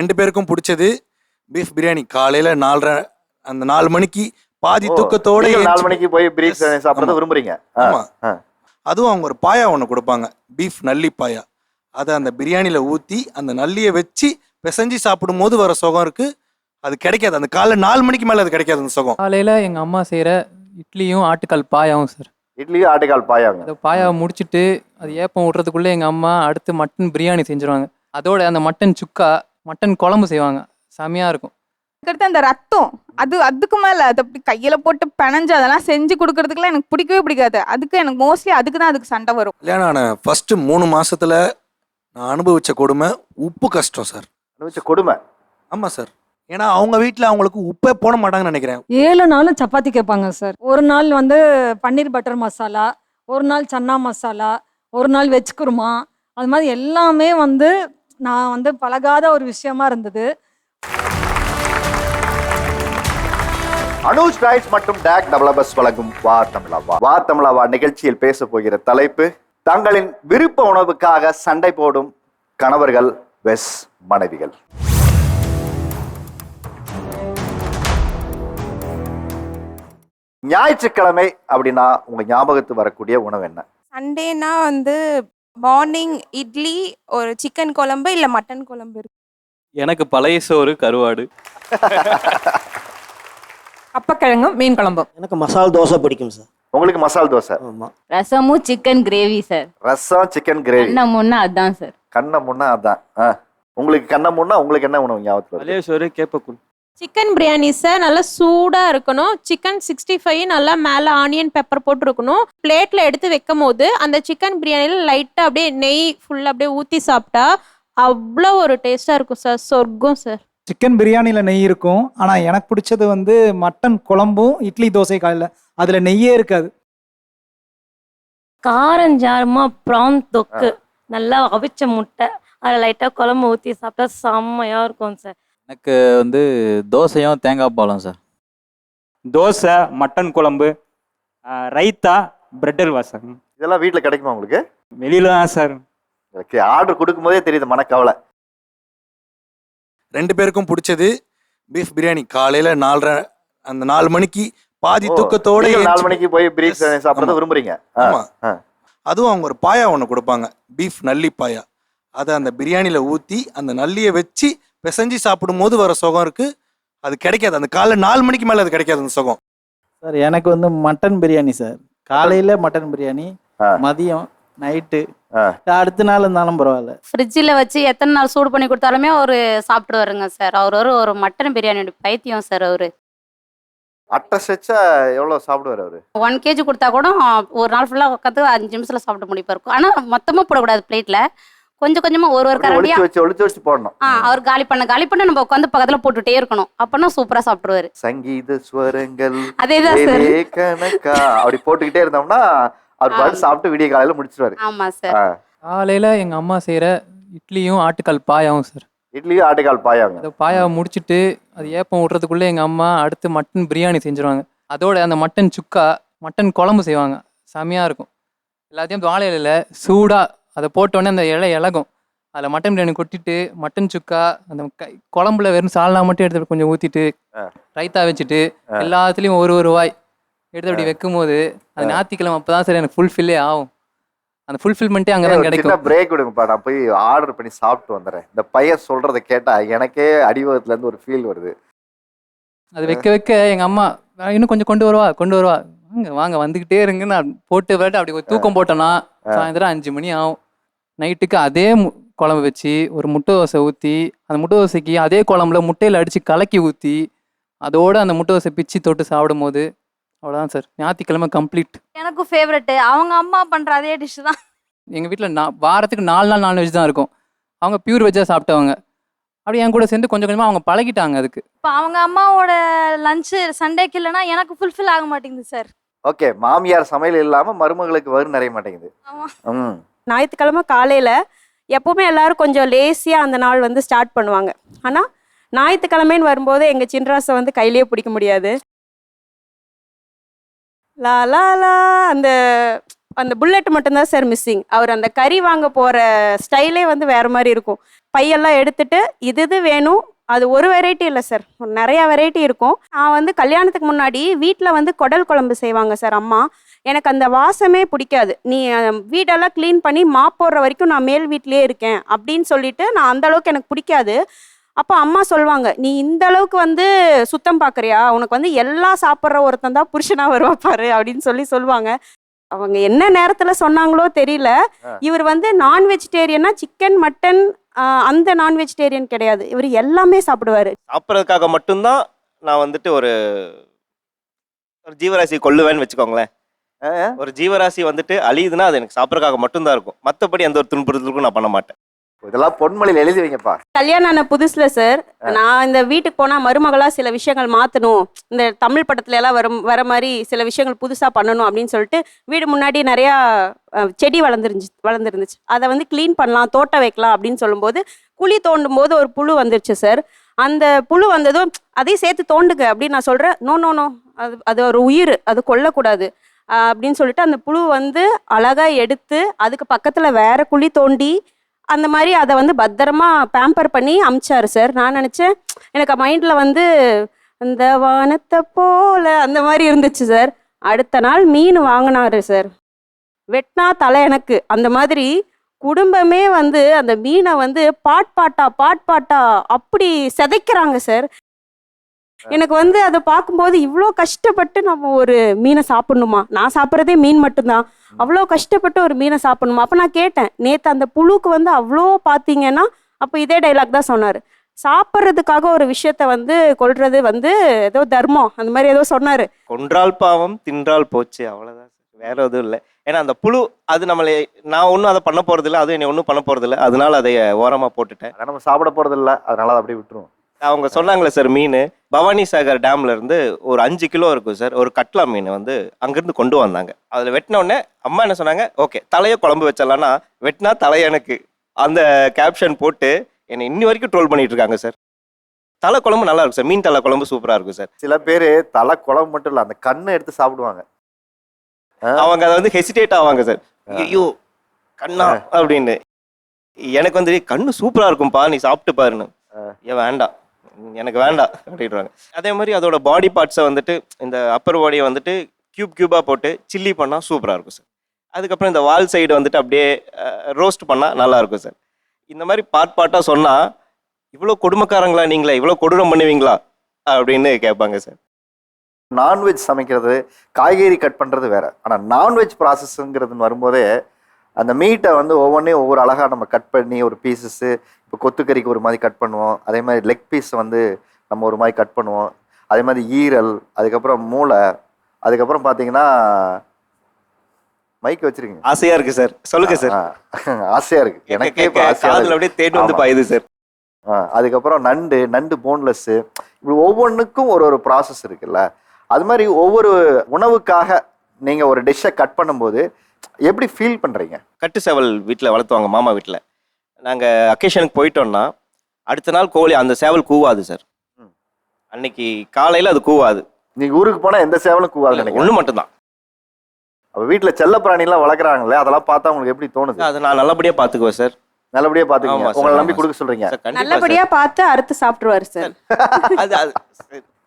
2 பேருக்கும் பிடிச்சது பீஃப் பிரியாணி. காலையில 4:30 அந்த 4 மணிக்கு பாதி தூக்கத்தோட 4 மணிக்கு போய் பீஃப் சாப்பிடுறது விரும்புறீங்க? ஆமா. அதுவும் அவங்க ஒரு பாயா ஒன்று கொடுப்பாங்க, பீஃப் நல்லி பாயா. அதை அந்த பிரியாணியில் ஊற்றி அந்த நல்லியை வச்சு பிசைஞ்சு சாப்பிடும் போது வர சுகம் இருக்கு. அது கிடைக்காது, அந்த காலைல 4 மணிக்கு மேலே அது கிடைக்காது அந்த சுகம். காலையில் எங்கள் அம்மா செய்கிற இட்லியும் ஆட்டுக்கால் பாயாவும் சார். இட்லியும் ஆட்டுக்கால் பாயாங்க. அந்த பாயாவை முடிச்சுட்டு அது ஏப்பம் விட்றதுக்குள்ளே எங்கள் அம்மா அடுத்து மட்டன் பிரியாணி செஞ்சுருவாங்க. அதோட அந்த மட்டன் சுக்கா, மட்டன் குழம்பு செய்வாங்க, செமையாக இருக்கும். அதுக்கடுத்து அந்த ரத்தம், அதுக்கு மேலே அது அப்படி கையில் போட்டு பிணைஞ்சு அதெல்லாம் செஞ்சு கொடுக்கறதுக்குலாம் எனக்கு பிடிக்கவே பிடிக்காது. அதுக்கு எனக்கு மோஸ்ட்லி அதுக்கு சண்டை வரும். இல்லையா, நான் ஃபஸ்ட்டு 3 மாசத்துல நான் அனுபவிச்ச கொடுமை உப்பு கஷ்டம் சார். அனுபவிச்ச கொடுமை? ஆமாம் சார். ஏன்னா அவங்க வீட்டில் அவங்களுக்கு உப்பே போட மாட்டாங்கன்னு நினைக்கிறேன். 7 நாளும் சப்பாத்தி கேட்பாங்க சார். ஒரு நாள் வந்து பன்னீர் பட்டர் மசாலா, ஒரு நாள் சன்னா மசாலா, ஒரு நாள் வெஜ் குருமா, அது மாதிரி எல்லாமே வந்து நான் வந்து பழகாத ஒரு விஷயமா இருந்தது. அனுஜ் ரைஸ் மற்றும் டாக் டெவலப்பர்ஸ் வழங்கும் வா தமிழாவா. வா தமிழாவா நிகழ்ச்சியில் பேச போகிற தலைப்பு, தங்களின் விருப்ப உணவுக்காக சண்டை போடும் கணவர்கள் வெஸ் மனைவிகள். ஞாயிற்றுக்கிழமை அப்படின்னா உங்க ஞாபகத்துக்கு வரக்கூடிய உணவு என்ன? சண்டேனா வந்து மார்னிங் இட்லி, ஒரு சிக்கன் குழம்பு இல்லை மட்டன் குழம்பு இருக்கு. எனக்கு பழைய சோறு, கருவாடு. அப்பக்கிழங்கும் மீன் குழம்பும். எனக்கு மசால் தோசை பிடிக்கும் சார். உங்களுக்கு மசால் தோசை? ஆமா. ரசமும் சிக்கன் கிரேவி சார். ரசம் சிக்கன் கிரேவி. கண்ணமுன்னா அதான் சார். கண்ணமுன்னா அதான். உங்களுக்கு கண்ணமுன்னா உங்களுக்கு என்ன உணவு ஞாபகத்துக்கு? பழைய சோறு, கேப்பக்கூழ். சிக்கன் பிரியாணி சார், நல்லா சூடாக இருக்கணும். சிக்கன் 65 நல்லா மேலே ஆனியன் பெப்பர் போட்டு இருக்கணும். பிளேட்டில் எடுத்து வைக்கும் போது அந்த சிக்கன் பிரியாணியில் லைட்டாக அப்படியே நெய் ஃபுல்லாக அப்படியே ஊற்றி சாப்பிட்டா அவ்வளோ ஒரு டேஸ்ட்டாக இருக்கும் சார், சொர்க்கம் சார். சிக்கன் பிரியாணியில் நெய் இருக்கும், ஆனால் எனக்கு பிடிச்சது வந்து மட்டன் குழம்பும் இட்லி தோசை காலையில் அதில் நெய்யே இருக்காது. காரஞ்சாரமா ப்ரான் தொக்கு, நல்லா அவிச்ச முட்டை, அதில் லைட்டாக குழம்பு ஊற்றி சாப்பிட்டா செம்மையாக இருக்கும் சார். எனக்கு வந்து தோசையும் தேங்காய் பாலும் சார். தோசை, மட்டன் குழம்பு, ரைத்தா, பிரெட் அல்வா சார். இதெல்லாம் வீட்டில் கிடைக்குமா உங்களுக்கு? வெளியில தான் சார். ஆர்டர் கொடுக்கும் போதே தெரியுது மனக்கவலை. 2 பேருக்கும் பிடிச்சது பீஃப் பிரியாணி. காலையில 4:30 அந்த 4 மணிக்கு பாதி தூக்கத்தோட 4 மணிக்கு போய் பீஃப் சாப்பிடுறது விரும்புறீங்க? ஆமா. அதுவும் அவங்க ஒரு பாயா ஒன்று கொடுப்பாங்க, பீஃப் நல்லி பாயா. அதை அந்த பிரியாணியில் ஊற்றி அந்த நல்லியை வச்சு பிசைஞ்சு சாப்பிடும் போது வர சுகம் இருக்கு. அது கிடைக்காது, அந்த காலைல 4 மணிக்கு மேலே அது கிடைக்காது அந்த சுகம். சார் எனக்கு வந்து மட்டன் பிரியாணி சார். காலையில மட்டன் பிரியாணி, மதியம், நைட்டு, அடுத்த நாள் இருந்தாலும் பரவாயில்ல. ஃப்ரிட்ஜில் வச்சு எத்தனை நாள் சூடு பண்ணி கொடுத்தாலுமே அவர் சாப்பிட்டு வருங்க சார். ஒரு மட்டன் பிரியாணி பைத்தியம் சார் அவரு. அட்டை செச்சா எவ்வளோ சாப்பிடுவார் அவரு? 1 kg கொடுத்தா கூட ஒரு நாள் ஃபுல்லாக உட்காந்து 5 நிமிஷத்தில் சாப்பிட முடிப்பாருக்கும். ஆனால் மொத்தமாக போடக்கூடாது பிளேட்டில், கொஞ்சம் கொஞ்சமாக ஒரு கரண்டியா ஒளிச்சு வச்சு போடணும். அவர் காலி பண்ண நம்ம உட்காந்து பக்கத்தில் போட்டுட்டே இருக்கணும். அப்போனா சூப்பராக சாப்பிடுவாரு. சங்கீத ஸ்வரங்கள் அதேதான் சார். கணக்கா அப்படி போட்டுக்கிட்டே இருந்தோம்னா அவர் பாட்டு சாப்பிட்டு விடிய காலையில முடிச்சிருவாரு. ஆமா சார். காலையில் எங்கள் அம்மா செய்கிற இட்லியும் ஆட்டுக்கால் பாயாவும் சார். இட்லியும் ஆட்டுக்கால் பாயாங்க. அந்த பாயாவை முடிச்சுட்டு அது ஏப்பம் விட்றதுக்குள்ளே எங்கள் அம்மா அடுத்து மட்டன் பிரியாணி செஞ்சுருவாங்க. அதோட அந்த மட்டன் சுக்கா, மட்டன் குழம்பு செய்வாங்க, செமையாக இருக்கும். எல்லாத்தையும் வாழை இலையில் சூடாக அதை போட்டோடனே அந்த இலை இலகும். அதில் மட்டன் பிரியாணி கொட்டிட்டு மட்டன் சுக்கா அந்த குழம்புல வெறும் சால்னா மட்டும் எடுத்து கொஞ்சம் ஊற்றிட்டு ரைத்தா வச்சுட்டு எல்லாத்துலேயும் ஒரு வாய் எடுத்து அப்படி வைக்கும் போது அது ஞாயிற்றுக்கிழமை அப்போ தான் சார் எனக்கு ஃபுல்ஃபில்லே ஆகும். அந்த ஃபுல்ஃபில்மெண்ட்டே அங்கே தான் கிடைக்கும். பிரேக் விடுங்கப்பா, நான் போய் ஆர்டர் பண்ணி சாப்பிட்டு வந்துடுறேன். இந்த பையன் சொல்றதை கேட்டா எனக்கே அடிவகத்துலேருந்து ஒரு ஃபீல் வருது. அது வைக்க எங்கள் அம்மா இன்னும் கொஞ்சம் கொண்டு வருவா வாங்க வந்துக்கிட்டே இருங்க. நான் போட்டு விட்டு அப்படி ஒரு தூக்கம் போட்டோன்னா சாயந்தரம் 5 மணி ஆகும். நைட்டுக்கு அதே குழம்பு வச்சு ஒரு முட்டை தோசை ஊற்றி அந்த முட்டை தோசைக்கு அதே குழம்புல முட்டையில் அடித்து கலக்கி ஊற்றி அதோட அந்த முட்டை தோசை பிச்சு தொட்டு சாப்பிடும் போது அவ்வளோதான் சார், ஞாயிற்றுக்கிழமை கம்ப்ளீட். எனக்கும் ஃபேவரெட்டு அவங்க அம்மா பண்ணுற அதே டிஷ் தான். எங்கள் வீட்டில் வாரத்துக்கு 4 நாள் நான்வெஜ் தான் இருக்கும். அவங்க பியூர் வெஜ்ஜாக சாப்பிட்டவங்க. அப்படி என் கூட சேர்ந்து கொஞ்சம் கொஞ்சமாக அவங்க பழகிட்டாங்க அதுக்கு. இப்போ அவங்க அம்மாவோட லஞ்சு சண்டேக்கு இல்லைன்னா எனக்கு ஃபுல்ஃபில் ஆக மாட்டேங்குது சார். ஓகே, மாமியார் சமையல் இல்லாமல் மருமகளுக்கு வரும் நிறைய மாட்டேங்குது. ஞாயிற்றுக்கிழமை காலையில் எப்போவுமே எல்லாரும் கொஞ்சம் லேசியாக அந்த நாள் வந்து ஸ்டார்ட் பண்ணுவாங்க. ஆனால் ஞாயிற்றுக்கிழமைன்னு வரும்போது எங்கள் சின்ராசை வந்து கையிலேயே பிடிக்க முடியாது. லா லா லா அந்த அந்த புல்லட் மட்டும்தான் சார் மிஸ்ஸிங். அவர் அந்த கறி வாங்க போகிற ஸ்டைலே வந்து வேறு மாதிரி இருக்கும். பையெல்லாம் எடுத்துட்டு இது இது வேணும். அது ஒரு வெரைட்டி இல்லை சார், நிறையா வெரைட்டி இருக்கும். நான் வந்து கல்யாணத்துக்கு முன்னாடி வீட்டில் வந்து குடல் குழம்பு செய்வாங்க சார் அம்மா. எனக்கு அந்த வாசமே பிடிக்காது. நீ வீடெல்லாம் க்ளீன் பண்ணி மாப் போடுற வரைக்கும் நான் மேல் வீட்டிலே இருக்கேன் அப்படின்னு சொல்லிட்டு நான் அந்த அளவுக்கு எனக்கு பிடிக்காது. அப்போ அம்மா சொல்லுவாங்க, நீ இந்த அளவுக்கு வந்து சுத்தம் பார்க்குறியா, உனக்கு வந்து எல்லாம் சாப்பிட்ற ஒருத்தன் தான் புருஷனாக வருவா பாரு அப்படின்னு சொல்லுவாங்க. அவங்க என்ன நேரத்தில் சொன்னாங்களோ தெரியல. இவர் வந்து நான் வெஜிடேரியனா, சிக்கன் மட்டன் அந்த நான் வெஜிடேரியன் கிடையாது, இவர் எல்லாமே சாப்பிடுவாரு. சாப்பிட்றதுக்காக மட்டும்தான் நான் வந்துட்டு ஒரு ஜீவராசி கொல்லுவேன்னு வச்சுக்கோங்களேன். ஒரு ஜீவராசி வந்துட்டு அழியுதுன்னா அது எனக்கு சாப்பிட்றதுக்காக மட்டும்தான் இருக்கும், மற்றபடி எந்த ஒரு துன்புறுத்தலுக்கும் நான் பண்ண மாட்டேன். இதெல்லாம் பொன்மொழியில் எழுதி வைங்கப்பா. கல்யாணம் ஆன புதுசுல சார், நான் இந்த வீட்டுக்கு போனால் மருமகளாக சில விஷயங்கள் மாற்றணும், இந்த தமிழ் படத்துல எல்லாம் வர மாதிரி சில விஷயங்கள் புதுசாக பண்ணணும் அப்படின்னு சொல்லிட்டு வீடு முன்னாடி நிறையா செடி வளர்ந்துருந்துச்சு. அதை வந்து க்ளீன் பண்ணலாம், தோட்டம் வைக்கலாம் அப்படின்னு சொல்லும்போது குழி தோண்டும் போது ஒரு புழு வந்துருச்சு சார். அந்த புழு வந்ததும் அதையும் சேர்த்து தோண்டுங்க அப்படின்னு நான் சொல்கிறேன். நோ, அது ஒரு உயிர், அது கொல்லக்கூடாது அப்படின்னு சொல்லிட்டு அந்த புழு வந்து அழகாக எடுத்து அதுக்கு பக்கத்தில் வேற குழி தோண்டி அந்த மாதிரி அதை வந்து பத்திரமா பேம்பர் பண்ணி அமிச்சாரு சார். நான் நினச்சேன், எனக்கு மைண்டில் வந்து அந்த வானத்தை போல அந்த மாதிரி இருந்துச்சு சார். அடுத்த நாள் மீன் வாங்கினாரு சார், வெட்டினா தலை எனக்கு. அந்த மாதிரி குடும்பமே வந்து அந்த மீனை வந்து பாட் பாட்டா அப்படி சிதைக்கிறாங்க சார். எனக்கு வந்து அதை பார்க்கும்போது இவ்வளோ கஷ்டப்பட்டு நம்ம ஒரு மீனை சாப்பிட்ணுமா, நான் சாப்பிட்றதே மீன் மட்டும்தான், அவ்வளோ கஷ்டப்பட்டு ஒரு மீனை சாப்பிட்ணுமா. அப்போ நான் கேட்டேன், நேற்று அந்த புழுக்கு வந்து அவ்வளோ பார்த்தீங்கன்னா, அப்போ இதே டைலாக் தான் சொன்னார், சாப்பிட்றதுக்காக ஒரு விஷயத்த வந்து கொல்றது வந்து ஏதோ தர்மம் அந்த மாதிரி ஏதோ சொன்னார். கொன்றால் பாவம் தின்றால் போச்சு, அவ்வளோதான், வேற எதுவும் இல்லை. ஏன்னா அந்த புழு அது நம்மளை, நான் ஒன்றும் அதை பண்ண போகிறதில்ல, அதுவும் என்னை ஒன்றும் பண்ண போகிறதில்ல, அதனால அதை ஓரமாக போட்டுட்டேன். அதை நம்ம சாப்பிட போகிறதில்ல, அதனால அதை அப்படியே விட்டுருவோம். அவங்க சொன்னாங்களே சார், மீன் பவானி சாகர் டேம்ல இருந்து ஒரு 5 கிலோ இருக்கும் சார், ஒரு கட்லா மீன் வந்து அங்கிருந்து கொண்டு வந்தாங்க. அதில் வெட்டின உடனே அம்மா என்ன சொன்னாங்க, ஓகே தலையை குழம்பு வச்சிடலான்னா, வெட்டினா தலை எனக்கு, அந்த கேப்ஷன் போட்டு என்னை இன்னி வரைக்கும் ட்ரோல் பண்ணிட்டு இருக்காங்க சார். தலை குழம்பு நல்லா இருக்கும் சார், மீன் தலை குழம்பு சூப்பராக இருக்கும் சார். சில பேர் தலை குழம்பு மட்டும் இல்லை, அந்த கண்ணை எடுத்து சாப்பிடுவாங்க. அவங்க அதை வந்து ஹெசிடேட் ஆவாங்க சார், ஐயோ கண்ணா அப்படின்னு. எனக்கு வந்து கண்ணு சூப்பராக இருக்கும்பா, நீ சாப்பிட்டு பாருன்னு. ஏன் வேண்டாம், எனக்கு வேண்டாம் அப்படின்றாங்க. அதே மாதிரி அதோட பாடி பார்ட்ஸை வந்துட்டு, இந்த அப்பர் பாடியை வந்துட்டு கியூபாக போட்டு சில்லி பண்ணால் சூப்பராக இருக்கும் சார். அதுக்கப்புறம் இந்த வால் சைடு வந்துட்டு அப்படியே ரோஸ்ட் பண்ணால் நல்லாயிருக்கும் சார். இந்த மாதிரி பார்ட்டாக சொன்னால், இவ்வளோ கொடுமைக்காரங்களா நீங்களா, இவ்வளோ கொடூரம் பண்ணுவீங்களா அப்படின்னு கேட்பாங்க சார். நான்வெஜ் சமைக்கிறது, காய்கறி கட் பண்ணுறது வேற, ஆனால் நான்வெஜ் ப்ராசஸ்ங்கிறதுன்னு வரும்போதே அந்த மீட்டை வந்து ஒவ்வொன்றையும் ஒவ்வொரு அழகாக நம்ம கட் பண்ணி ஒரு பீசஸ்ஸு, இப்போ கொத்துக்கறிக்கு ஒரு மாதிரி கட் பண்ணுவோம், அதே மாதிரி லெக் பீஸ் வந்து நம்ம ஒரு மாதிரி கட் பண்ணுவோம், அதே மாதிரி ஈரல், அதுக்கப்புறம் மூளை, அதுக்கப்புறம் பார்த்தீங்கன்னா மைக் வச்சிருக்கீங்க. ஆசையாக இருக்குது சார், சொல்லுங்க சார். ஆசையாக இருக்குது எனக்கே, காதில் அப்படியே தேடி வந்து பாயுது சார். அதுக்கப்புறம் நண்டு போன்லெஸ்ஸு, இப்படி ஒவ்வொன்றுக்கும் ஒரு ப்ராசஸ் இருக்குல்ல. அது மாதிரி ஒவ்வொரு உணவுக்காக நீங்கள் ஒரு டிஷ்ஷை கட் பண்ணும்போது எப்படி ஃபீல் பண்ணுறீங்க? கட்டு சேவல் வீட்டில் வளர்த்துவாங்க மாமா வீட்டில். நாங்கள் அக்கேஷனுக்கு போயிட்டோம்னா அடுத்த நாள் கோழி, அந்த சேவல் கூவாது சார். அன்னைக்கு காலையில் அது கூவாது. நீங்கள் ஊருக்கு போனால் எந்த சேவலும் கூவாது, ஒன்று மட்டும்தான். அப்போ வீட்டில் செல்ல பிராணிலாம் வளர்க்குறாங்களே, அதெல்லாம் பார்த்தா உங்களுக்கு எப்படி தோணுது? அதை நான் நல்லபடியாக பார்த்துக்குவேன் சார். நல்லபடியாக பார்த்துக்குவீங்க, உங்களை நம்பி கொடுக்க சொல்கிறீங்க. நல்லபடியா பார்த்து அறுத்து சாப்பிட்டுருவாரு சார். அது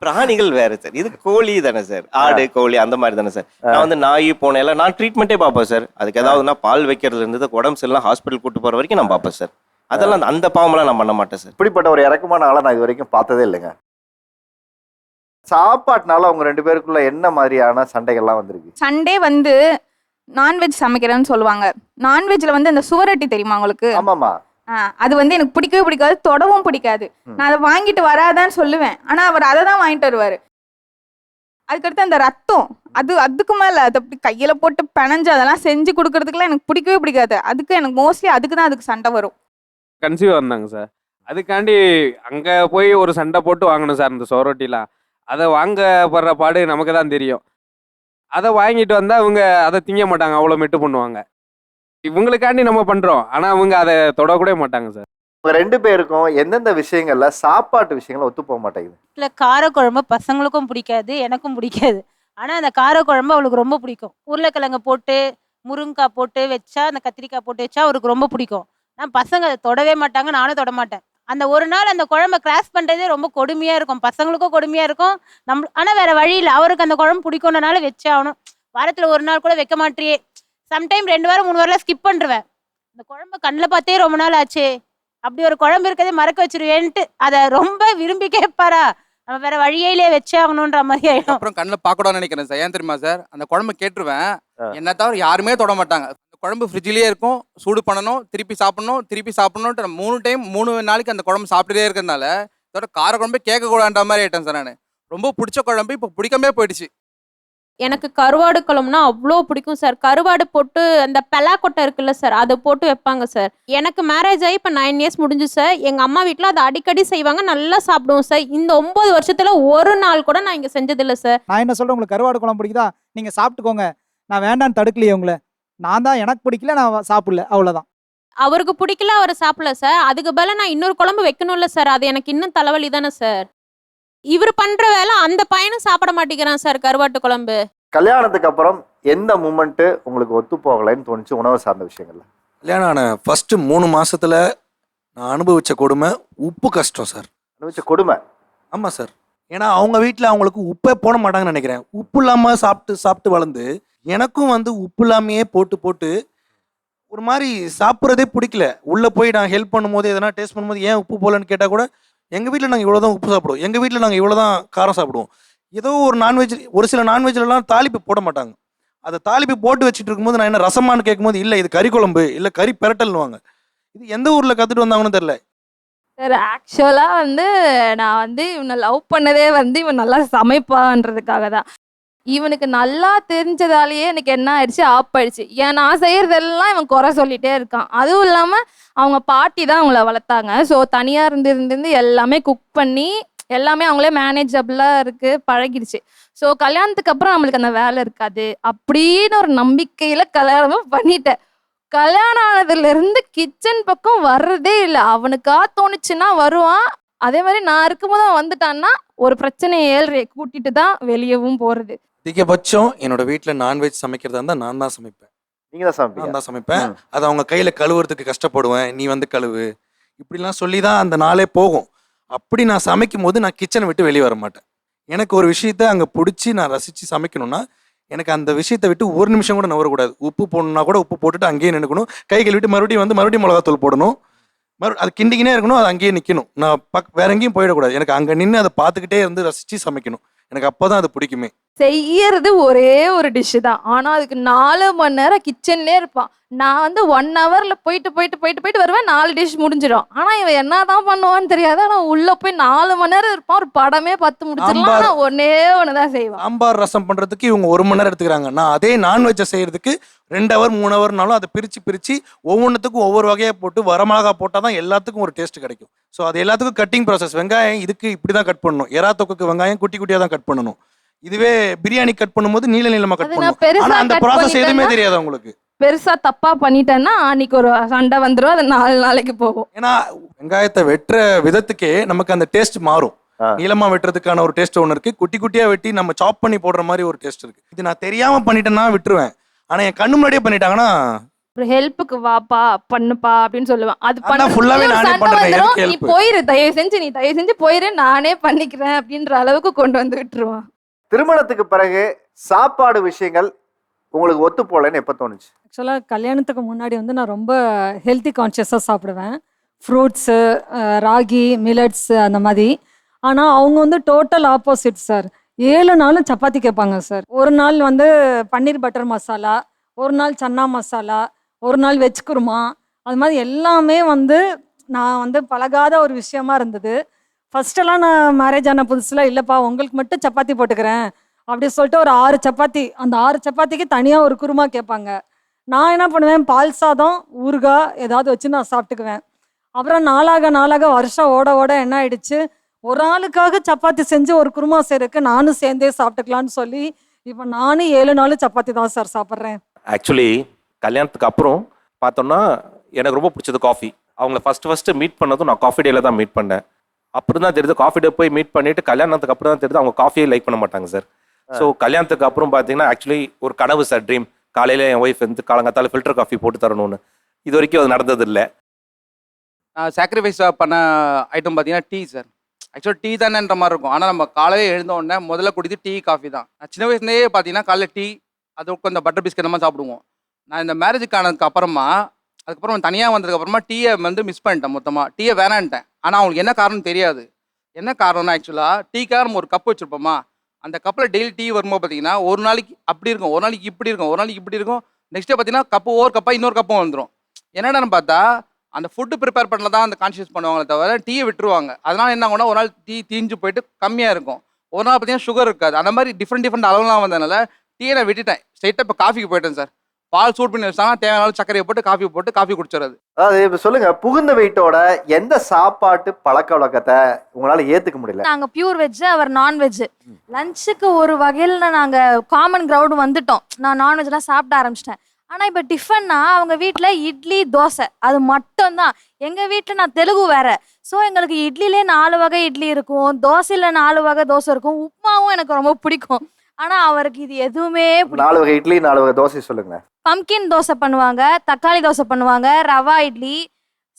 பிராணிகள் வேற சார், இது கோழி தானே சார், ஆடு கோழி அந்த மாதிரி தானே சார். நான் வந்து நாய் பூனையெல்லாம் நான் ட்ரீட்மெண்ட்டே பார்ப்பேன் சார். அதுக்கு ஏதாவதுனா பால் வைக்கிறதுல இருந்து உடம்பு சரியில்லாம் ஹாஸ்பிட்டல் கூட்டு போகிற வரைக்கும் நான் பார்ப்பேன் சார். அதெல்லாம் அந்த பாவமெல்லாம் நான் பண்ண மாட்டேன் சார். இப்படிப்பட்ட ஒரு இறக்கமான ஆளை நான் இது வரைக்கும் பார்த்ததே இல்லைங்க. சாப்பாட்டுனால அவங்க 2 பேருக்குள்ள என்ன மாதிரியான சண்டைகள்லாம் வந்திருக்கு? சண்டே வந்து நான்வெஜ் சமைக்கிறேன்னு சொல்லுவாங்க. நான்வெஜ்ல வந்து அந்த சுவரொட்டி தெரியுமா உங்களுக்கு? ஆமாமா. அது வந்து எனக்கு பிடிக்கவே பிடிக்காது, தொடவும் பிடிக்காது. நான் அதை வாங்கிட்டு வராதான்னு சொல்லுவேன், ஆனா அவர் அதை தான் வாங்கிட்டு வருவாரு. அதுக்கடுத்து அந்த ரத்தம், அதுக்கு மேல அதை அப்படி கையில போட்டு பிணைஞ்சு அதெல்லாம் செஞ்சு கொடுக்கறதுக்குலாம் எனக்கு பிடிக்கவே பிடிக்காது. அதுக்கு எனக்கு மோஸ்ட்லி அதுக்கு சண்டை வரும். கன்சீவ் வந்தாங்க சார், அதுக்காண்டி அங்கே போய் ஒரு சண்டை போட்டு வாங்கணும் சார். இந்த சோரொட்டிலாம் அதை வாங்க படுற பாடு நமக்கு தான் தெரியும். அதை வாங்கிட்டு வந்தால் அவங்க அதை திங்க மாட்டாங்க, அவ்வளோ மெட்டு பண்ணுவாங்க. இவங்களுக்காண்டி நம்ம பண்ணுறோம், ஆனால் அவங்க அதை தொடக்கூட மாட்டாங்க சார். உங்க 2 பேருக்கும் எந்தெந்த விஷயங்கள்ல சாப்பாட்டு விஷயங்கள்ல ஒத்து போக மாட்டேங்குது? இல்லை, காரக்குழம்பு பசங்களுக்கும் பிடிக்காது, எனக்கும் பிடிக்காது. ஆனால் அந்த காரக்குழம்பு அவளுக்கு ரொம்ப பிடிக்கும். உருளைக்கிழங்கு போட்டு முருங்கைக்காய் போட்டு வச்சா, அந்த கத்திரிக்காய் போட்டு வச்சா அவருக்கு ரொம்ப பிடிக்கும். நான் பசங்க அதை தொடவே மாட்டாங்க, நானும் தொட மாட்டேன். அந்த ஒரு நாள் அந்த குழம்ப கிராஸ் பண்ணுறதே ரொம்ப கொடுமையாக இருக்கும், பசங்களுக்கும் கொடுமையாக இருக்கும் ஆனால் வேறு வழி இல்லை. அவருக்கு அந்த குழம்பு பிடிக்கும்னால வச்சே ஆகணும். வாரத்தில் ஒரு நாள் கூட வைக்க மாட்டியே, சம்டைம் 2 வாரம் 3 வாரம் ஸ்கிப் பண்ணுருவேன். இந்த குழம்பு கண்ணில் பார்த்தே ரொம்ப நாள் ஆச்சு, அப்படி ஒரு குழம்பு இருக்கதே மறக்க வச்சிருவேன்ட்டு அதை ரொம்ப விரும்பி கேட்பாரா, நம்ம வேற வழியிலே வச்சே ஆகணுன்ற மாதிரி ஆயிடும். அப்புறம் கண்ணில் பார்க்கக்கூடாதுன்னு நினைக்கிறேன் சார். ஏன் தெரியுமா சார், அந்த குழம்பு கேட்டுருவேன், என்ன தவிர யாருமே தொட மாட்டாங்க. அந்த குழம்பு ஃப்ரிட்ஜ்லேயே இருக்கும், சூடு பண்ணணும், திருப்பி சாப்பிடணும்ட்டு 3 டைம் 3 நாளைக்கு அந்த குழம்பு சாப்பிட்டுட்டே இருக்கிறதுனால இதோட கார குழம்பே கேட்கக்கூடாதுன்ற மாதிரி ஆயிட்டேன் சார். நான் ரொம்ப பிடிச்ச குழம்பு இப்போ பிடிக்காமே போயிடுச்சு. எனக்கு கருவாடு குழம்புனா அவ்வளோ பிடிக்கும் சார். கருவாடு போட்டு அந்த பெலாக்கொட்டை இருக்குல்ல சார், அதை போட்டு வைப்பாங்க சார். எனக்கு மேரேஜ் ஆகி இப்போ 9 இயர்ஸ் முடிஞ்சு சார். எங்கள் அம்மா வீட்டில் அதை அடிக்கடி செய்வாங்க, நல்லா சாப்பிடுவோம் சார். இந்த 9 வருஷத்தில் ஒரு நாள் கூட நான் இங்கே செஞ்சதில்லை சார். நான் என்ன சொல்றேன், உங்களுக்கு கருவாடு குழம்பு பிடிக்குதா, நீங்க சாப்பிட்டுக்கோங்க, நான் வேண்டான்னு தடுக்கலையே உங்களை. நான் தான் எனக்கு பிடிக்கல, நான் சாப்பிடல, அவ்வளவுதான். அவருக்கு பிடிக்கல, அவர் சாப்பிடல சார். அதுக்கு பதிலா நான் இன்னொரு குழம்பு வைக்கணும்ல சார், அது எனக்கு இன்னும் தலைவலி தானே சார். இவர் பண்ற வேலை அந்த பையனும் சாப்பிட மாட்டேங்கிறான் சார் கருவாட்டு குழம்பு. கல்யாணத்துக்கு அப்புறம் எந்த மூமெண்ட் உங்களுக்கு ஒத்து போகலைன்னு தோணுச்சு உணவு சார்ந்த விஷயங்கள்ல? கல்யாணம் ஆன ஃபர்ஸ்ட் 3 மாசத்துல நான் அனுபவிச்ச கொடுமை உப்பு கஷ்டம் சார். அனுபவிச்ச கொடுமை? ஆமா சார். ஏன்னா அவங்க வீட்டில் அவங்களுக்கு உப்பே போட மாட்டாங்கன்னு நினைக்கிறேன். உப்பு இல்லாமல் சாப்பிட்டு வளர்ந்து எனக்கும் வந்து உப்பு இல்லாமையே போட்டு ஒரு மாதிரி சாப்பிட்றதே பிடிக்கல. உள்ளே போய் நான் ஹெல்ப் பண்ணும்போது எதனா டேஸ்ட் பண்ணும்போது ஏன் உப்பு போகலன்னு கேட்டால் கூட எங்கள் வீட்டில் நாங்கள் இவ்வளோ தான் உப்பு சாப்பிடுவோம், எங்கள் வீட்டில் நாங்கள் இவ்வளோ தான் காரம் சாப்பிடுவோம். ஏதோ ஒரு நான்வெஜ், ஒரு சில நான்வெஜ்லலாம் தாளிப்பு போட மாட்டாங்க. அதை தாளிப்பு போட்டு வச்சுட்டு இருக்கும்போது நான் என்ன ரசமானு கேட்கும்போது இல்லை இது கறி குழம்பு, இல்லை கறி பெரட்டல்னுவாங்க. இது எந்த ஊரில் கற்றுட்டு வந்தாங்கன்னு தெரில சார். ஆக்சுவலாக வந்து நான் வந்து இவனை லவ் பண்ணதே வந்து இவன் நல்லா சமைப்பான்றதுக்காக தான். இவனுக்கு நல்லா தெரிஞ்சதாலேயே எனக்கு என்ன ஆயிடுச்சு, ஆப் ஆயிடுச்சு. ஏன் நான் செய்யறதெல்லாம் இவன் குறை சொல்லிட்டே இருக்கான். அதுவும் இல்லாமல் அவங்க பாட்டி தான் அவங்கள வளர்த்தாங்க. ஸோ தனியாக இருந்து எல்லாமே குக் பண்ணி எல்லாமே அவங்களே மேனேஜபிளாக இருக்குது, பழகிடுச்சு. ஸோ கல்யாணத்துக்கு அப்புறம் நம்மளுக்கு அந்த வேலை இருக்காது அப்படின்னு ஒரு நம்பிக்கையில் கல்யாணமும் பண்ணிட்டேன். கல்யாணம் ஆனதுலேருந்து கிச்சன் பக்கம் வர்றதே இல்லை. அவனுக்கா தோணுச்சுன்னா வருவான், அதே மாதிரி நான் இருக்கும்போது அவன் வந்துட்டான்னா ஒரு பிரச்சனையை கூட்டிட்டு தான் வெளியவும் போகிறது. அதிகபட்சம் என்னோட வீட்டில் நான்வெஜ் சமைக்கிறதா இருந்தால் நான் தான் சமைப்பேன். நீங்கள் தான் சமைப்பீங்க? நான் தான் சமைப்பேன். அது அவங்க கையில் கழுவுறதுக்கு கஷ்டப்படுவேன், நீ வந்து கழுவு இப்படிலாம் சொல்லி தான் அந்த நாளே போகும். அப்படி நான் சமைக்கும் போது நான் கிச்சனை விட்டு வெளியே வர மாட்டேன். எனக்கு ஒரு விஷயத்த அங்கே பிடிச்சி நான் ரசித்து சமைக்கணும்னா எனக்கு அந்த விஷயத்தை விட்டு ஒரு நிமிஷம் கூட நவரக்கூடாது. உப்பு போடணும்னா கூட உப்பு போட்டுட்டு அங்கேயே நினைக்கணும், கை கழுவிட்டு மறுபடியும் மிளகாத்தூள் போடணும், அது கிண்டிக்கினே இருக்கணும், அது அங்கேயே நிற்கணும். நான் வேற எங்கேயும் போயிடக்கூடாது. எனக்கு அங்கே நின்று அதை பார்த்துக்கிட்டே இருந்து ரசித்து சமைக்கணும். எனக்கு அப்போ தான் அது பிடிக்குமே. செய்யறது ஒரே ஒரு டிஷ்ஷு தான், ஆனால் அதுக்கு 4 மணி நேரம் கிச்சன்லேயே இருப்பான். நான் வந்து 1 ஹவரில் போயிட்டு வருவேன், 4 டிஷ் முடிஞ்சிடும். ஆனால் இவன் என்ன தான் பண்ணுவான்னு தெரியாது. ஆனால் உள்ளே போய் 4 மணி நேரம் இருப்பான், ஒரு படமே 10 முடிச்சிடலாம். ஆனால் ஒன்னே ஒன்று தான் செய்வான். சாம்பார் ரசம் பண்ணுறதுக்கு இவங்க 1 மணி நேரம் எடுத்துக்கிறாங்க. நான் அதே நான்வெஜ்ஜை செய்யறதுக்கு 2 ஹவர் 3 ஹவர்னாலும் அதை பிரித்து ஒவ்வொன்றுத்துக்கும் ஒவ்வொரு வகையாக போட்டு வரமிளகா போட்டால் தான் எல்லாத்துக்கும் ஒரு டேஸ்ட் கிடைக்கும். ஸோ அது எல்லாத்துக்கும் கட்டிங் ப்ராசஸ். வெங்காயம் இதுக்கு இப்படி தான் கட் பண்ணணும், எறா தொக்குக்கு வெங்காயம் குட்டி குட்டியாக தான் கட் பண்ணணும். இதுவே பிரியாணி கட் பண்ணும்போது நீளமா கட் பண்ணணும். ஆனா அந்த ப்ராசஸ் எதுவுமே தெரியாது உங்களுக்கு. பெருசா தப்பா பண்ணிட்டேன்னா அன்னைக்கு ஒரு சண்டை வந்துடும், அது 4 நாளைக்கு போகும். ஏன்னா வெங்காயத்தை வெட்டுற விதத்துக்கே நமக்கு அந்த டேஸ்ட் மாறும். நீளமா வெட்டுறதுக்கான ஒரு டேஸ்ட் ஒன்று இருக்கு, குட்டி குட்டியா வெட்டி நம்ம சாப் பண்ணி போடுற மாதிரி ஒரு டேஸ்ட் இருக்கு. இது நான் தெரியாம பண்ணிட்டேன்னா விட்டுருவேன், ஆனா என் கண்ணு முன்னாடியே பண்ணிட்டாங்கன்னா ஒரு ஹெல்ப்புக்கு வாப்பா பண்ணுப்பா அப்படின்னு சொல்லுவேன். அது பண்ண ஃபுல்லாவே நானே பண்றேன். நீ போயிரு, தயவு செஞ்சு போயிரு, நானே பண்ணிக்கிறேன் அப்படின்ற அளவுக்கு கொண்டு வந்து விட்டுருவான். திருமணத்துக்கு பிறகு சாப்பாடு விஷயங்கள் உங்களுக்கு ஒத்து போகலன்னு எப்போ தோணுச்சு? ஆக்சுவலாக கல்யாணத்துக்கு முன்னாடி வந்து நான் ரொம்ப ஹெல்த்தி கான்ஷியஸாக சாப்பிடுவேன், ஃப்ரூட்ஸு, ராகி, மில்லட்ஸு அந்த மாதிரி. ஆனால் அவங்க வந்து டோட்டல் ஆப்போசிட் சார். 7 நாளும் சப்பாத்தி கேட்பாங்க சார். ஒரு நாள் வந்து பன்னீர் பட்டர் மசாலா, ஒரு நாள் சன்னா மசாலா, ஒரு நாள் வெஜ் குருமா, அது மாதிரி எல்லாமே வந்து நான் வந்து பழகாத ஒரு விஷயமா இருந்தது. ஃபஸ்ட்டெல்லாம் நான் மேரேஜ் ஆன புதுசில் இல்லைப்பா உங்களுக்கு மட்டும் சப்பாத்தி போட்டுக்கிறேன் அப்படி சொல்லிட்டு ஒரு 6 சப்பாத்தி, அந்த 6 சப்பாத்திக்கு தனியாக ஒரு குருமா கேட்பாங்க. நான் என்ன பண்ணுவேன், பால் சாதம் ஊறுகாய் ஏதாவது வச்சு நான் சாப்பிட்டுக்குவேன். அப்புறம் நாளாக வருஷம் ஓட என்ன ஆயிடுச்சு, ஒரு ஆளுக்காக சப்பாத்தி செஞ்சு ஒரு குருமா செய்யறதுக்கு நானும் சேர்ந்தே சாப்பிட்டுக்கலான்னு சொல்லி இப்போ நானும் 7 நாளும் சப்பாத்தி தான் சார் சாப்பிட்றேன். ஆக்சுவலி கல்யாணத்துக்கு அப்புறம் பார்த்தோம்னா எனக்கு ரொம்ப பிடிச்சது காஃபி. அவங்கள ஃபஸ்ட்டு மீட் பண்ணதும் நான் காஃபி டேல தான் மீட் பண்ணேன். அப்புறம் தான் தெரியுது, காஃபி டே போய் மீட் பண்ணிட்டு கல்யாணத்துக்கு அப்புறம் தான் தெரியுது அவங்க காஃபியே லைக் பண்ண மாட்டாங்க சார். ஸோ கல்யாணத்துக்கு அப்புறம் பார்த்தீங்கன்னா ஆக்சுவலி ஒரு கனவு சார், ட்ரீம். காலையில் என் ஒய்ஃப் வந்து காலங்காத்தால ஃபில்டர் காஃபி போட்டு தரணும்னு. இது வரைக்கும் அது நடந்தது இல்லை. நான் சாக்ரிஃபைஸ் பண்ண ஐட்டம் பார்த்தீங்கன்னா டீ சார். ஆக்சுவலாக டீ தானேன்ற மாதிரி இருக்கும். ஆனால் நம்ம காலையில் எழுந்த உடனே முதல்ல குடித்து டீ காஃபி தான். நான் சின்ன வயசுலேயே பார்த்தீங்கன்னா காலைல டீ, அதுக்கு இந்த பட்டர் பிஸ்கட் மாதிரி சாப்பிடுவோம். நான் இந்த மேரேஜுக்கு ஆனதுக்கு அப்புறமா அதுக்கப்புறம் தனியாக வந்ததுக்கப்புறமா டீயை மிஸ் பண்ணிட்டேன் மொத்தமாக. டீயை வேணான்ட்டேன். ஆனால் அவங்களுக்கு என்ன காரணம் தெரியாது. என்ன காரணம்னா ஆக்சுவலாக டீக்காக நம்ம ஒரு கப் வச்சுருப்போமா, அந்த கப்பில் டெய்லி டீ வரும்போது பார்த்தீங்கன்னா ஒரு நாளைக்கு அப்படி இருக்கும், ஒரு நாளைக்கு இப்படி இருக்கும், ஒரு நாளைக்கு இப்படி இருக்கும். நெக்ஸ்ட் டே பார்த்தீங்கன்னா கப்பு ஒவ்வொரு கப்பாக இன்னொரு கப்பும் வந்துடும். என்னடான்னு பார்த்தா அந்த ஃபுட்டு ப்ரிப்பேர் பண்ணல தான் அந்த கான்ஷியஸ் பண்ணுவாங்களே தவிர டீயை விட்டுருவாங்க. அதனால என்ன ஆகும்னா ஒரு நாள் டீ தீஞ்சு போயிட்டு கம்மியாக இருக்கும், ஒரு நாள் பார்த்தீங்கன்னா சுகர் இருக்காது. அந்த மாதிரி டிஃப்ரெண்ட் அளவுலாம் வந்ததுனால டீயை நான் விட்டுட்டேன். ஸ்ட்ரைட்டாக இப்போ காஃபிக்கு போயிட்டேன் சார். பால் சூட் பண்ணி வச்சாங்கன்னா தேவையான சர்க்கரையை போட்டு காஃபி குடிச்சிடுறது. அதாவது இப்போ சொல்லுங்க, புகுந்த வீட்டோட எந்த சாப்பாட்டு பழக்க வழக்கத்தை உங்களால ஏத்துக்க முடியல? நாங்க பியூர் வெஜ், அவர் நான்வெஜ். லஞ்சுக்கு ஒரு வகையில் நாங்க காமன் கிரவுண்ட் வந்துட்டோம். நான் நான்வெஜ்லாம் சாப்பிட ஆரம்பிச்சிட்டேன். ஆனா இப்ப டிஃபன்னா அவங்க வீட்டுல இட்லி தோசை அது மட்டும் தான். எங்க வீட்டுல நான் தெலுங்கு வேற, ஸோ எங்களுக்கு இட்லிலே 4 வகை இட்லி இருக்கும், தோசையில 4 வகை தோசை இருக்கும், உப்புமாவும் எனக்கு ரொம்ப பிடிக்கும். ஆனா அவருக்கு இது எதுவுமே 4 வகை இட்லி 4 வகை தோசை சொல்லுங்க. பம்கின் தோசை பண்ணுவாங்க, தக்காளி தோசை பண்ணுவாங்க, ரவா இட்லி,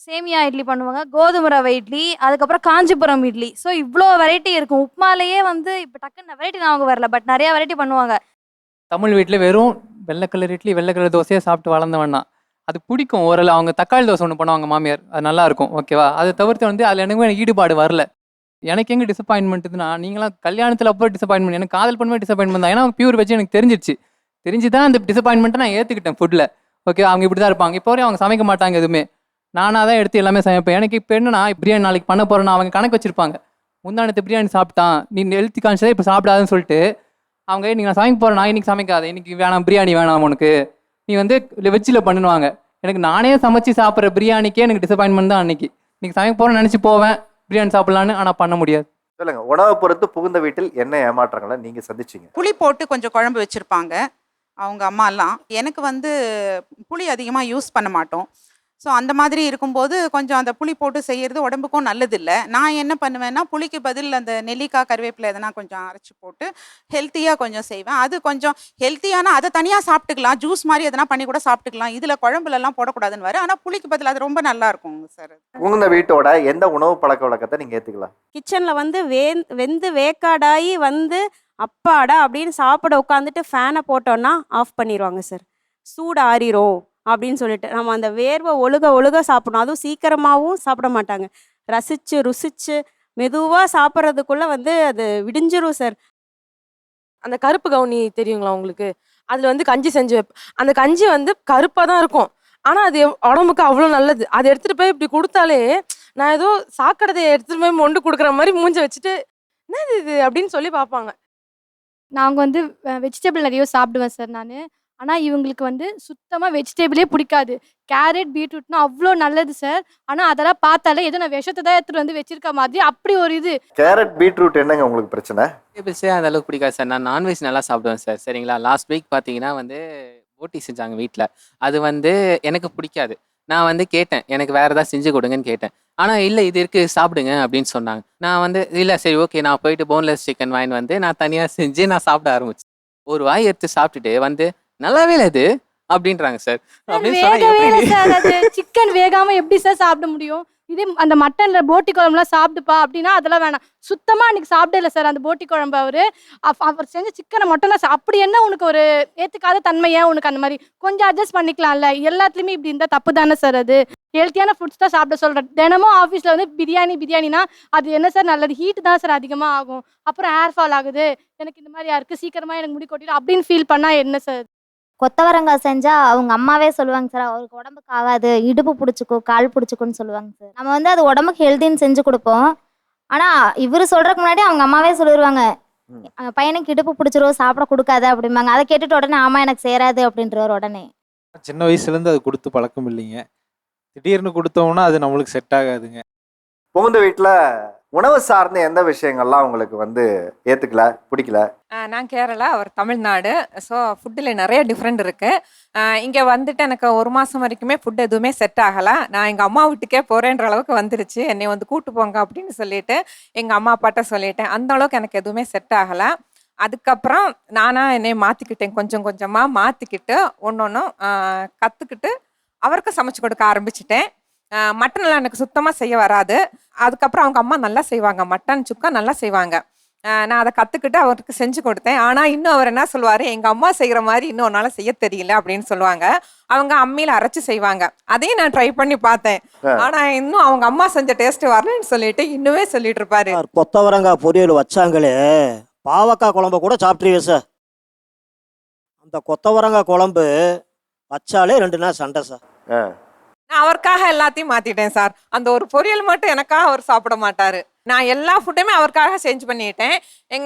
சேமியா இட்லி பண்ணுவாங்க, கோதுமை ரவை இட்லி, அதுக்கப்புறம் காஞ்சிபுரம் இட்லி. ஸோ இவ்வளோ வெரைட்டி இருக்கும். உப்புமாலேயே இப்போ டக்குன்னு வெரைட்டி நான் வரல, பட் நிறைய வெரைட்டி பண்ணுவாங்க. தமிழ் வீட்டில் வெறும் வெள்ளை கலர் இட்லி வெள்ளை கலர் தோசையை சாப்பிட்டு வளர்ந்தவன் தான். அது பிடிக்கும். ஓரளவு அவங்க தக்காளி தோசை ஒன்று பண்ணுவாங்க மாமியார், அது நல்லா இருக்கும். ஓகேவா? அதை தவிர்த்து அதில் எனக்கு ஈடுபாடு வரல. எனக்கு எங்கே டிசப்பாயின்மெண்ட்னா, நீங்களாம் கல்யாணத்தில் அப்போ டிசப்பாயின்மெண்ட், எனக்கு காதல் பண்ணுமே டிசப்பாயின்மெண்ட் தான். ஏன்னா பியூர் வெஜ் எனக்கு தெரிஞ்சு தான் அந்த டிசப்பாயின்மெண்ட்டை நான் ஏற்றுக்கிட்டேன் ஃபுட்டில். ஓகே, அவங்க இப்படி தான் இருப்பாங்க. இப்போ வரையும் அவங்க சமைக்க மாட்டாங்க எதுவுமே, நானாக தான் எடுத்து எல்லாமே சமைப்பேன். எனக்கு இப்போ என்னன்னா, பிரியாணி நாளைக்கு பண்ண போகிறேன்னா அவங்க கணக்கு வச்சிருப்பாங்க. முந்தானத்து பிரியாணி சாப்பிட்டான், நீ ஹெல்த்தி கான்ஷியஸாக இப்போ சாப்பிடாதுன்னு சொல்லிட்டு அவங்க நீங்கள் நான் சமைக்க போகிறேன், நான் இன்னைக்கு சமைக்காத, இன்னைக்கு வேணாம் பிரியாணி வேணாம் உனக்கு, நீ வெஜ்ஜில் பண்ணுவாங்க. எனக்கு நானே சமைச்சு சாப்பிட்ற பிரியாணிக்கே எனக்கு டிசப்பாயின்மெண்ட் தான். அன்னைக்கு இன்னைக்கு சமைக்க போகிறேன்னு நினச்சி போவேன் பிரியாணி சாப்பிட்லான்னு, ஆனால் பண்ண முடியாது. சொல்லுங்க, உணவை பொறுத்து புகுந்த வீட்டில் என்ன ஏமாற்றங்களை நீங்க சந்திச்சீங்க? புளி போட்டு கொஞ்சம் குழம்பு வச்சுருப்பாங்க அவங்க அம்மாலாம். எனக்கு புளி அதிகமாக யூஸ் பண்ண மாட்டோம். ஸோ அந்த மாதிரி இருக்கும்போது கொஞ்சம் அந்த புளி போட்டு செய்கிறது உடம்புக்கும் நல்லதில்லை. நான் என்ன பண்ணுவேன்னா, புளிக்கு பதில் அந்த நெல்லிக்காய் கருவேப்பிலை எதனா கொஞ்சம் அரைச்சி போட்டு ஹெல்த்தியாக கொஞ்சம் செய்வேன். அது கொஞ்சம் ஹெல்த்தியான, அதை தனியாக சாப்பிட்டுக்கலாம், ஜூஸ் மாதிரி எதனா பண்ணி கூட சாப்பிட்டுக்கலாம். இதில் குழம்புலலாம் போடக்கூடாதுன்னு வர, ஆனால் புளிக்கு பதில் அது ரொம்ப நல்லா இருக்குங்க சார். புகுந்த வீட்டோட எந்த உணவு பழக்க வழக்கத்தை நீங்க ஏத்துக்கலாம்? கிச்சனில் வெந்து வேக்காடாகி அப்பாடா அப்படின்னு சாப்பிட உட்காந்துட்டு ஃபேனை போட்டோன்னா ஆஃப் பண்ணிடுவாங்க சார். சூடு ஆறிரும் அப்படின்னு சொல்லிட்டு நம்ம அந்த வேர்வை ஒழுக சாப்பிடணும். அதுவும் சீக்கிரமாகவும் சாப்பிட மாட்டாங்க. ருசிச்சு மெதுவாக சாப்பிட்றதுக்குள்ளே அது விடிஞ்சிரும் சார். அந்த கருப்பு கவுனி தெரியுங்களா உங்களுக்கு? அதில் கஞ்சி செஞ்சு வைப்பேன். அந்த கஞ்சி கருப்பாக தான் இருக்கும், ஆனால் அது உடம்புக்கு அவ்வளோ நல்லது. அதை எடுத்துகிட்டு போய் இப்படி கொடுத்தாலே நான் ஏதோ சாக்கடையை எடுத்துகிட்டு போய் மொண்டு கொடுக்குற மாதிரி மூஞ்ச வச்சுட்டு என்னது இது அப்படின்னு சொல்லி பார்ப்பாங்க. நாங்கள் வெஜிடபிள் நிறைய சாப்பிடுவேன் சார் நான். ஆனால் இவங்களுக்கு சுத்தமாக வெஜிடபிளே பிடிக்காது. கேரட் பீட்ரூட்னா அவ்வளோ நல்லது சார், ஆனால் அதெல்லாம் பார்த்தாலே ஏதோ நான் விஷத்தை தான் எடுத்துகிட்டு வச்சிருக்க மாதிரி அப்படி ஒரு இது. கேரட் பீட்ரூட் என்னங்க உங்களுக்கு பிரச்சனை? வெஜிடபிள்ஸே அந்த அளவுக்கு பிடிக்காது சார். நான் நான்வெஜ் நல்லா சாப்பிடுவேன் சார். சரிங்களா? லாஸ்ட் வீக் பார்த்தீங்கன்னா போட்டி செஞ்சாங்க வீட்டில். அது எனக்கு பிடிக்காது. நான் கேட்டேன், எனக்கு வேறு ஏதாவது செஞ்சு கொடுங்கன்னு கேட்டேன். ஆனால் இல்லை இது இருக்குது சாப்பிடுங்க அப்படின்னு சொன்னாங்க. நான் இல்லை சரி ஓகே, நான் போயிட்டு போன்லெஸ் சிக்கன் வாங்கிட்டு நான் தனியாக செஞ்சு நான் சாப்பிட ஆரம்பிச்சேன். ஒரு வாய் எடுத்து சாப்பிட்டுட்டு நல்லாவே இல்லை இது அப்படின்றாங்க சார். சிக்கன் வேகாம எப்படி சார் சாப்பிட முடியும்? இதே அந்த மட்டன்ல போட்டி குழம்புலாம் சாப்பிட்டுப்பா அப்படின்னா அதெல்லாம் வேணாம். சுத்தமா அன்னைக்கு சாப்பிடல சார் அந்த போட்டி குழம்பு. அவர் செஞ்ச சிக்கனை மட்டும் அப்படி என்ன உனக்கு ஒரு ஏத்துக்காத தன்மையா உனக்கு? அந்த மாதிரி கொஞ்சம் அட்ஜஸ்ட் பண்ணிக்கலாம்ல. எல்லாத்துலயுமே இப்படி இருந்தா தப்பு தானே சார். அது ஹெல்த்தியான ஃபுட்ஸ் தான் சாப்பிட சொல்றேன். தினமும் ஆஃபீஸ்ல பிரியாணினா அது என்ன சார் நல்லது? ஹீட் தான் சார் அதிகமா ஆகும், அப்புறம் ஹேர் ஃபால் ஆகுது. எனக்கு இந்த மாதிரி இருக்கு, சீக்கிரமா எனக்கு முடி கொட்டிடும் அப்படின்னு ஃபீல் பண்ணா என்ன சார்? கொத்தவரங்காய் செஞ்சா அவங்க அம்மாவே சொல்லுவாங்க சார், அவருக்கு உடம்புக்கு ஆகாது, இடுப்பு பிடிச்சிக்கோ கால் பிடிச்சிக்கோன்னு சொல்லுவாங்க சார். நம்ம அது உடம்புக்கு ஹெல்த்தின்னு செஞ்சு கொடுப்போம். ஆனா இவரு சொல்றதுக்கு முன்னாடி அவங்க அம்மாவே சொல்லிடுவாங்க, பையனுக்கு இடுப்பு பிடிச்சிரும் சாப்பிட கொடுக்காத அப்படிம்பாங்க. அதை கேட்டுட்டு உடனே ஆமா எனக்கு சேராது அப்படின்றவர் உடனே. சின்ன வயசுலேருந்து அது கொடுத்து பழக்கம் இல்லைங்க. திடீர்னு கொடுத்தோம்னா அது நம்மளுக்கு செட் ஆகாதுங்க. புகுந்த வீட்டில் உணவு சார்ந்த எந்த விஷயங்கள்லாம் உங்களுக்கு ஏற்றுக்கல, பிடிக்கல? நான் கேரளா, அவர் தமிழ்நாடு. ஸோ ஃபுட்டில் நிறைய டிஃப்ரெண்ட் இருக்குது. இங்கே எனக்கு 1 மாதம் வரைக்குமே ஃபுட் எதுவுமே செட் ஆகலை. நான் எங்கள் அம்மா வீட்டுக்கே போகிறேன்ற அளவுக்கு வந்துருச்சு. என்னை கூட்டு போங்க அப்படின்னு சொல்லிட்டு எங்கள் அம்மா அப்பாட்ட சொல்லிட்டேன். அந்த அளவுக்கு எனக்கு எதுவுமே செட் ஆகலை. அதுக்கப்புறம் நானாக என்னை மாற்றிக்கிட்டேன், கொஞ்சம் கொஞ்சமாக மாற்றிக்கிட்டு ஒன்று கற்றுக்கிட்டு அவருக்கு சமைச்சு கொடுக்க ஆரம்பிச்சிட்டேன். மட்டன்லாம் எனக்கு சுத்தமாக செய்ய வராது. அதுக்கப்புறம் அவங்க அம்மா நல்லா செய்வாங்க, மட்டன் சுக்கா நல்லா செய்வாங்க. நான் அதை கற்றுக்கிட்டு அவருக்கு செஞ்சு கொடுத்தேன். ஆனால் இன்னும் அவர் என்ன சொல்லுவார், எங்கள் அம்மா செய்கிற மாதிரி இன்னும் என்னால் செய்ய தெரியல அப்படின்னு சொல்லுவாங்க. அவங்க அம்மியில் அரைச்சி செய்வாங்க. அதையும் நான் ட்ரை பண்ணி பார்த்தேன். ஆனால் இன்னும் அவங்க அம்மா செஞ்ச டேஸ்ட் வரலன்னு சொல்லிட்டு இன்னுமே சொல்லிட்டு இருப்பாரு. கொத்தவரங்காய் பொரியல் வச்சாங்களே, பாவக்காய் குழம்பு கூட சாப்பிட்ருவேன் சார். அந்த கொத்தவரங்காய் குழம்பு வச்சாலே 2 நாள் சண்டை சார். நான் அவருக்காக எல்லாத்தையும் மாத்திட்டேன் சார். அந்த ஒரு பொரியல் மட்டும் எனக்காக அவர் சாப்பிட மாட்டாரு. நான் எல்லா ஃபுட்டுமே அவருக்காக செஞ்சு பண்ணிட்டேன்.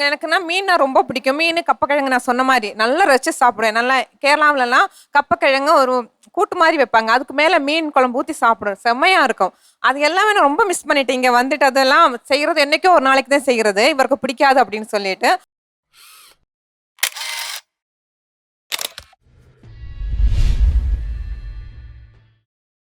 எனக்குன்னா மீன் ரொம்ப பிடிக்கும். மீன், கப்பக்கிழங்கு நான் சொன்ன மாதிரி நல்லா ரசிச்சு சாப்பிடுவேன். நல்லா கேரளாவிலலாம் கப்பக்கிழங்கு ஒரு கூட்டு மாதிரி வைப்பாங்க, அதுக்கு மேலே மீன் குழம்பு ஊற்றி சாப்பிடுவேன், செம்மையாக இருக்கும். அது எல்லாமே நான் ரொம்ப மிஸ் பண்ணிட்டேன். இங்கே வந்துட்டு அதெல்லாம் செய்கிறது என்றைக்கோ ஒரு நாளைக்கு தான் செய்கிறது, இவருக்கு பிடிக்காது அப்படின்னு சொல்லிட்டு.